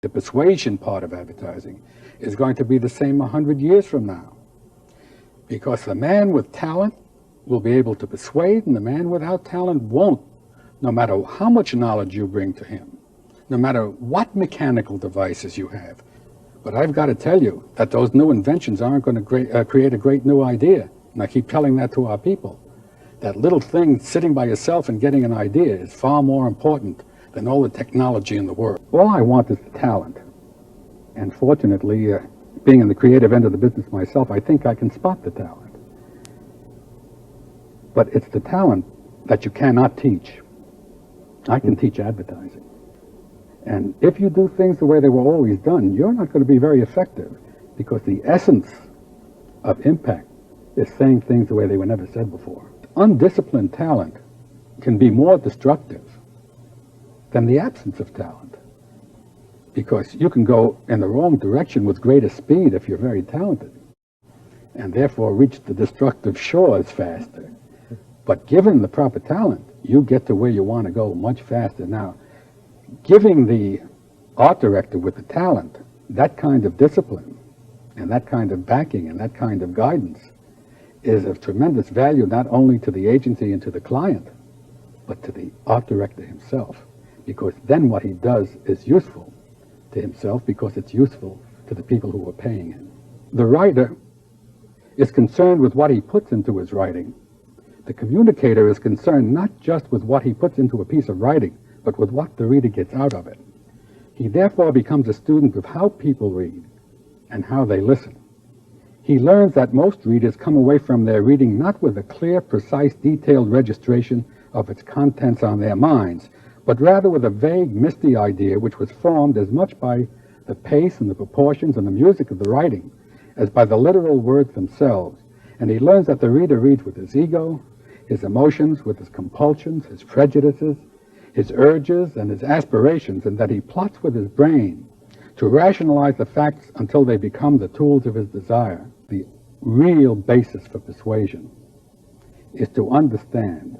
The persuasion part of advertising is going to be the same 100 years from now, because the man with talent will be able to persuade, and the man without talent won't, no matter how much knowledge you bring to him, no matter what mechanical devices you have. But I've got to tell you that those new inventions aren't going to create a great new idea. And I keep telling that to our people. That little thing, sitting by yourself and getting an idea, is far more important than all the technology in the world. All I want is the talent. And fortunately, being in the creative end of the business myself, I think I can spot the talent. But it's the talent that you cannot teach. I can teach advertising. And if you do things the way they were always done, you're not going to be very effective, because the essence of impact is saying things the way they were never said before. Undisciplined talent can be more destructive than the absence of talent, because you can go in the wrong direction with greater speed if you're very talented, and therefore reach the destructive shores faster. But given the proper talent, you get to where you want to go much faster. Now, giving the art director with the talent that kind of discipline and that kind of backing and that kind of guidance is of tremendous value, not only to the agency and to the client, but to the art director himself, because then what he does is useful to himself, because it's useful to the people who are paying him. The writer is concerned with what he puts into his writing. The communicator is concerned not just with what he puts into a piece of writing, but with what the reader gets out of it. He therefore becomes a student of how people read and how they listen. He learns that most readers come away from their reading not with a clear, precise, detailed registration of its contents on their minds, but rather with a vague, misty idea which was formed as much by the pace and the proportions and the music of the writing as by the literal words themselves. And he learns that the reader reads with his ego, his emotions, with his compulsions, his prejudices, his urges, and his aspirations, and that he plots with his brain to rationalize the facts until they become the tools of his desire. The real basis for persuasion is to understand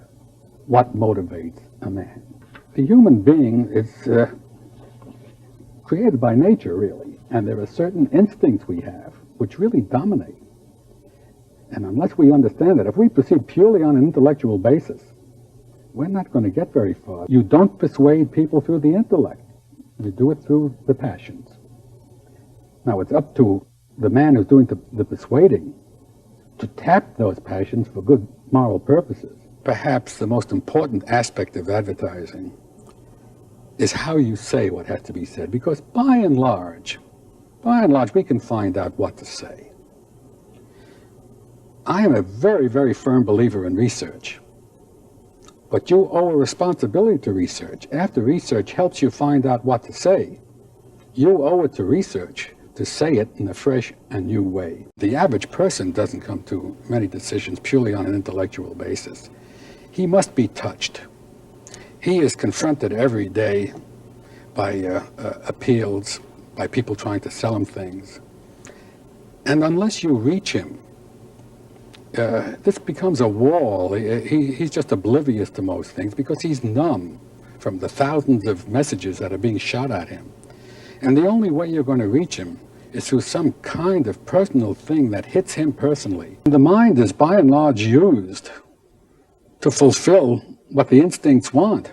what motivates a man. The human being is created by nature, really, and there are certain instincts we have which really dominate. And unless we understand that, if we proceed purely on an intellectual basis, we're not going to get very far. You don't persuade people through the intellect. You do it through the passions. Now, it's up to the man who's doing the persuading to tap those passions for good moral purposes. Perhaps the most important aspect of advertising is how you say what has to be said, because by and large, we can find out what to say. I am a very, very firm believer in research. But you owe a responsibility to research. After research helps you find out what to say, you owe it to research to say it in a fresh and new way. The average person doesn't come to many decisions purely on an intellectual basis. He must be touched. He is confronted every day by appeals, by people trying to sell him things. And unless you reach him, this becomes a wall. He's just oblivious to most things because he's numb from the thousands of messages that are being shot at him. And the only way you're going to reach him is through some kind of personal thing that hits him personally. The mind is by and large used to fulfill what the instincts want.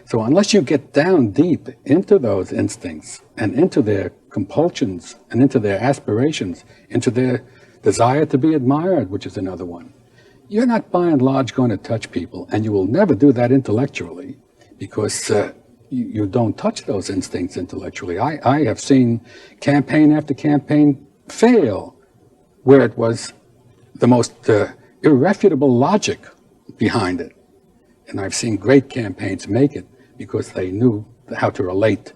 So unless you get down deep into those instincts and into their compulsions and into their aspirations, into their desire to be admired, which is another one, you're not by and large going to touch people, and you will never do that intellectually because you don't touch those instincts intellectually. I have seen campaign after campaign fail where it was the most irrefutable logic behind it. And I've seen great campaigns make it because they knew how to relate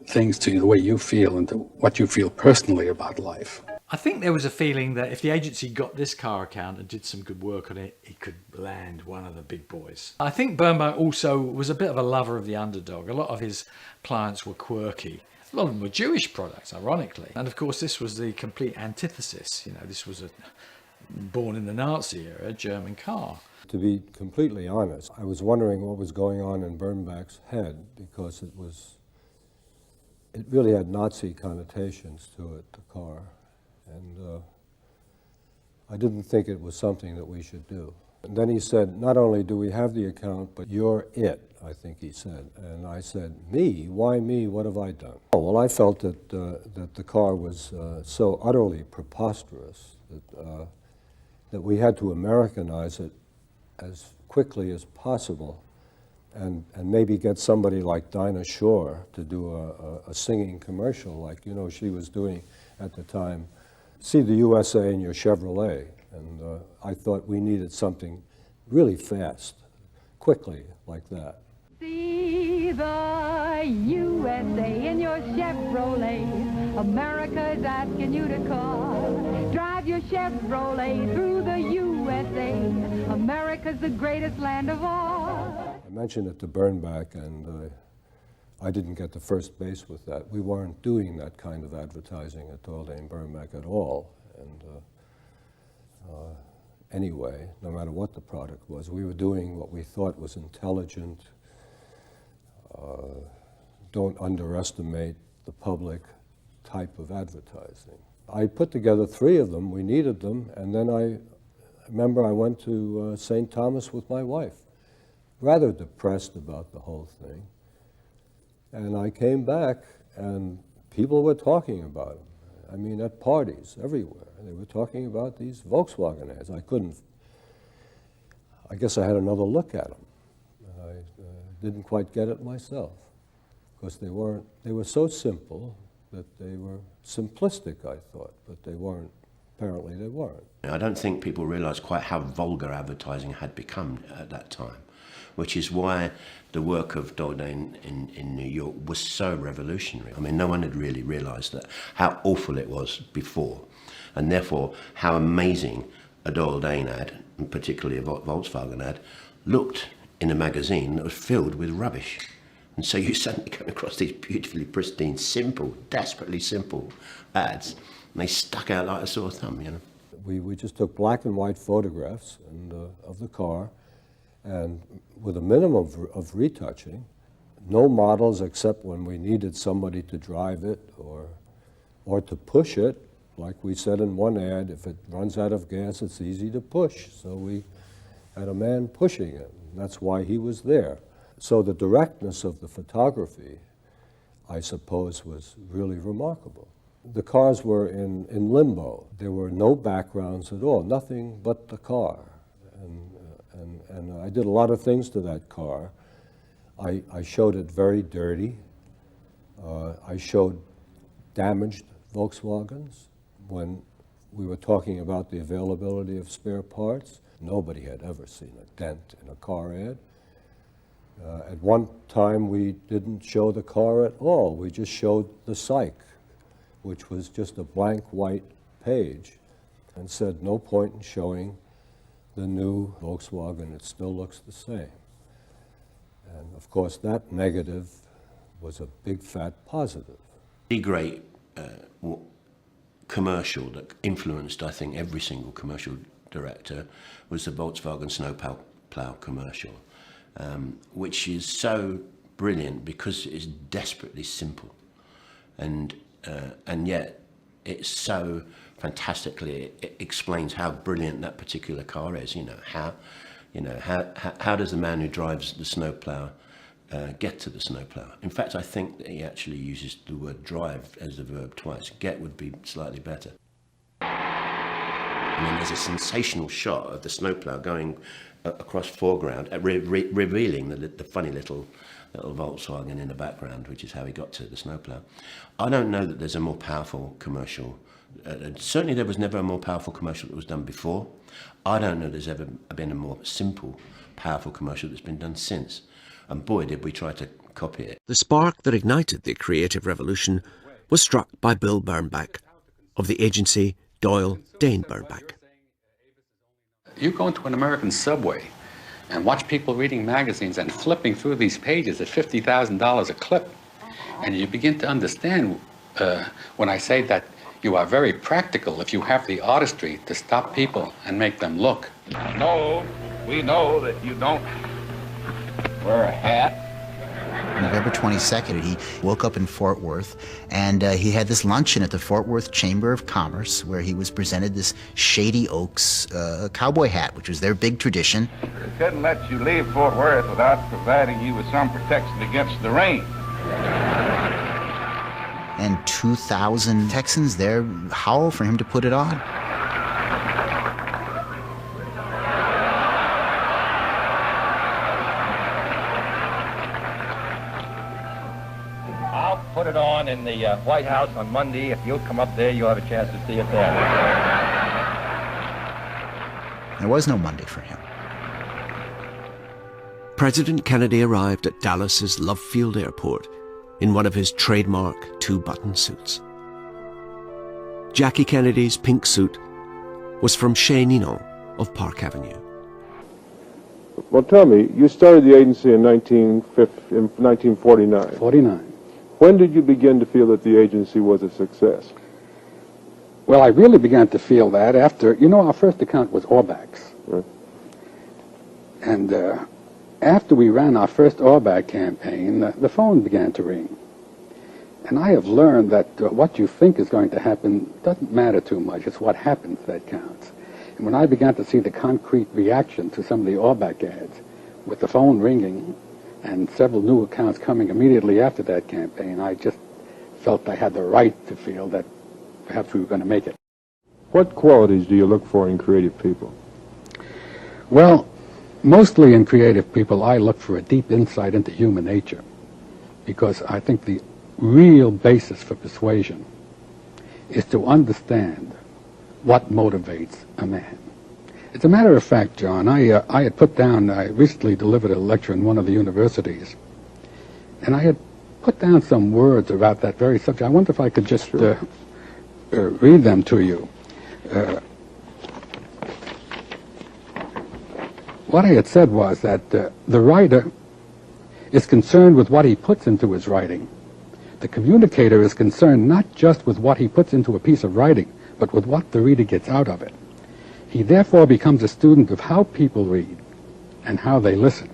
things to the way you feel and to what you feel personally about life. I think there was a feeling that if the agency got this car account and did some good work on it, it could land one of the big boys. I think Bernbach also was a bit of a lover of the underdog. A lot of his clients were quirky. A lot of them were Jewish products, ironically. And of course, this was the complete antithesis. You know, this was a born in the Nazi era German car. To be completely honest, I was wondering what was going on in Bernbach's head because it was It really had Nazi connotations to it, the car, and I didn't think it was something that we should do. And then he said, not only do we have the account, but you're it, I think he said. And I said, me? Why me? What have I done? Oh, well, I felt that, that the car was so utterly preposterous that we had to Americanize it as quickly as possible and maybe get somebody like Dinah Shore to do a singing commercial like, you know, she was doing at the time. See the USA in your Chevrolet. And I thought we needed something really fast, quickly, like that. See the USA in your Chevrolet. America's asking you to call. Drive your Chevrolet through the USA. America's the greatest land of all. I mentioned it to Bernbach, and I didn't get the first base with that. We weren't doing that kind of advertising at Doyle, Dane, Bernbach at all. And anyway, no matter what the product was, we were doing what we thought was intelligent, don't underestimate the public type of advertising. I put together 3 of them, we needed them, and then I remember I went to St. Thomas with my wife, rather depressed about the whole thing. And I came back and people were talking about them. I mean, at parties, everywhere. They were talking about these Volkswagen ads. I guess I had another look at them. I didn't quite get it myself, because they were so simple that they were simplistic, I thought, but they weren't. Apparently they weren't. I don't think people realised quite how vulgar advertising had become at that time, which is why the work of Doyle Dane in New York was so revolutionary. I mean, no one had really realised that how awful it was before, and therefore how amazing a Doyle Dane ad, and particularly a Volkswagen ad, looked in a magazine that was filled with rubbish. And so you suddenly come across these beautifully pristine, simple, desperately simple ads, and they stuck out like a sore thumb, you know. We just took black and white photographs of the car, and with a minimum of retouching, no models except when we needed somebody to drive it or to push it. Like we said in one ad, if it runs out of gas, it's easy to push. So we had a man pushing it, and that's why he was there. So the directness of the photography, I suppose, was really remarkable. The cars were in limbo. There were no backgrounds at all, nothing but the car. And I did a lot of things to that car. I showed it very dirty. I showed damaged Volkswagens. When we were talking about the availability of spare parts, nobody had ever seen a dent in a car ad. At one time, we didn't show the car at all. We just showed the psych, which was just a blank white page, and said no point in showing the new Volkswagen. It still looks the same. And of course, that negative was a big fat positive. The great commercial that influenced, I think, every single commercial director was the Volkswagen snowplow commercial, which is so brilliant because it's desperately simple, and yet it's so fantastically, it explains how brilliant that particular car is. How does the man who drives the snowplow get to the snowplow? In fact, I think that he actually uses the word drive as a verb twice. Get would be slightly better. And then there's a sensational shot of the snowplow going across foreground, revealing the funny little Volkswagen in the background, which is how he got to the snowplow. I don't know that there's a more powerful commercial. Certainly there was never a more powerful commercial that was done before. I don't know there's ever been a more simple, powerful commercial that's been done since. And boy, did we try to copy it. The spark that ignited the creative revolution was struck by Bill Bernbach of the agency Doyle, Dane, Bernbach. You go into an American subway and watch people reading magazines and flipping through these pages at $50,000 a clip, and you begin to understand when I say that you are very practical if you have the artistry to stop people and make them look. No, we know that you don't wear a hat November 22nd, he woke up in Fort Worth, and he had this luncheon at the Fort Worth Chamber of Commerce where he was presented this Shady Oaks cowboy hat, which was their big tradition. They couldn't let you leave Fort Worth without providing you with some protection against the rain. And 2,000 Texans there howl for him to put it on. I'll put it on in the White House on Monday. If you'll come up there, you'll have a chance to see it there. There was no Monday for him. President Kennedy arrived at Dallas's Love Field Airport in one of his trademark two-button suits. Jackie Kennedy's pink suit was from Chez Ninon of Park Avenue. Well, tell me, you started the agency in 1949. 49. When did you begin to feel that the agency was a success? Well, I really began to feel that after, our first account was Orbach's. Right. And after we ran our first Orbach campaign, the phone began to ring. And I have learned that what you think is going to happen doesn't matter too much. It's what happens that counts. And when I began to see the concrete reaction to some of the Orbach ads, with the phone ringing and several new accounts coming immediately after that campaign, I just felt I had the right to feel that perhaps we were going to make it. What qualities do you look for in creative people? Well, mostly in creative people, I look for a deep insight into human nature, because I think the real basis for persuasion is to understand what motivates a man. As a matter of fact, John, I recently delivered a lecture in one of the universities, and I had put down some words about that very subject. I wonder if I could just read them to you. What I had said was that the writer is concerned with what he puts into his writing. The communicator is concerned not just with what he puts into a piece of writing, but with what the reader gets out of it. He therefore becomes a student of how people read and how they listen.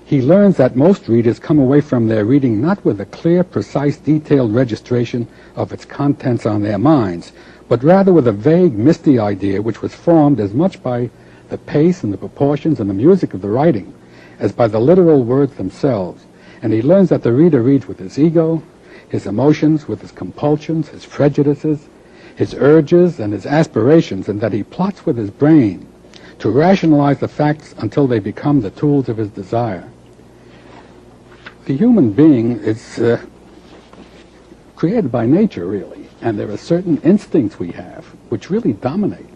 He learns that most readers come away from their reading not with a clear, precise, detailed registration of its contents on their minds, but rather with a vague, misty idea which was formed as much by the pace and the proportions and the music of the writing as by the literal words themselves. And he learns that the reader reads with his ego, his emotions, with his compulsions, his prejudices, his urges, and his aspirations, and that he plots with his brain to rationalize the facts until they become the tools of his desire. The human being is created by nature, really, and there are certain instincts we have which really dominate.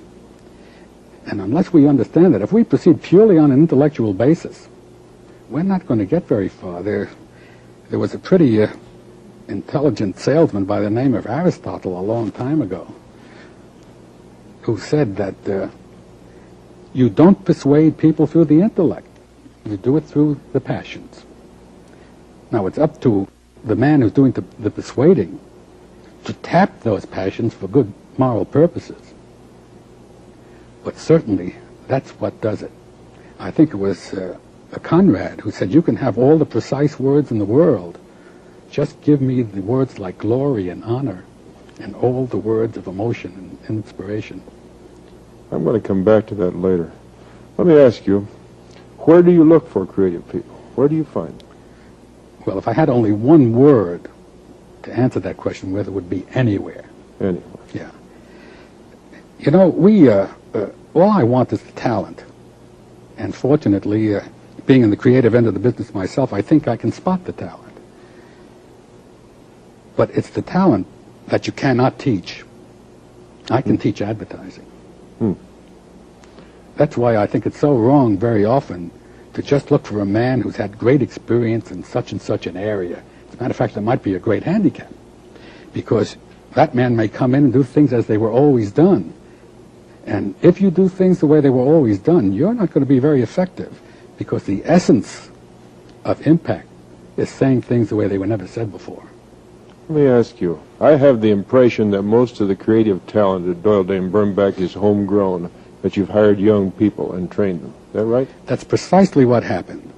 And unless we understand that, if we proceed purely on an intellectual basis, we're not going to get very far. There was a pretty intelligent salesman by the name of Aristotle a long time ago who said that you don't persuade people through the intellect. You do it through the passions. Now, it's up to the man who's doing the persuading to tap those passions for good moral purposes. But certainly, that's what does it. I think it was a Conrad who said, you can have all the precise words in the world. Just give me the words like glory and honor and all the words of emotion and inspiration. I'm going to come back to that later. Let me ask you, where do you look for creative people? Where do you find them? Well, if I had only one word to answer that question with, it would be anywhere. Anywhere. Yeah. All I want is the talent. And fortunately, being in the creative end of the business myself, I think I can spot the talent. But it's the talent that you cannot teach. I can teach advertising. That's why I think it's so wrong very often to just look for a man who's had great experience in such and such an area. As a matter of fact, that might be a great handicap, because that man may come in and do things as they were always done. And if you do things the way they were always done, you're not going to be very effective, because the essence of impact is saying things the way they were never said before. Let me ask you, I have the impression that most of the creative talent at Doyle, Dane, Bernbach is homegrown, that you've hired young people and trained them. Is that right? That's precisely what happened.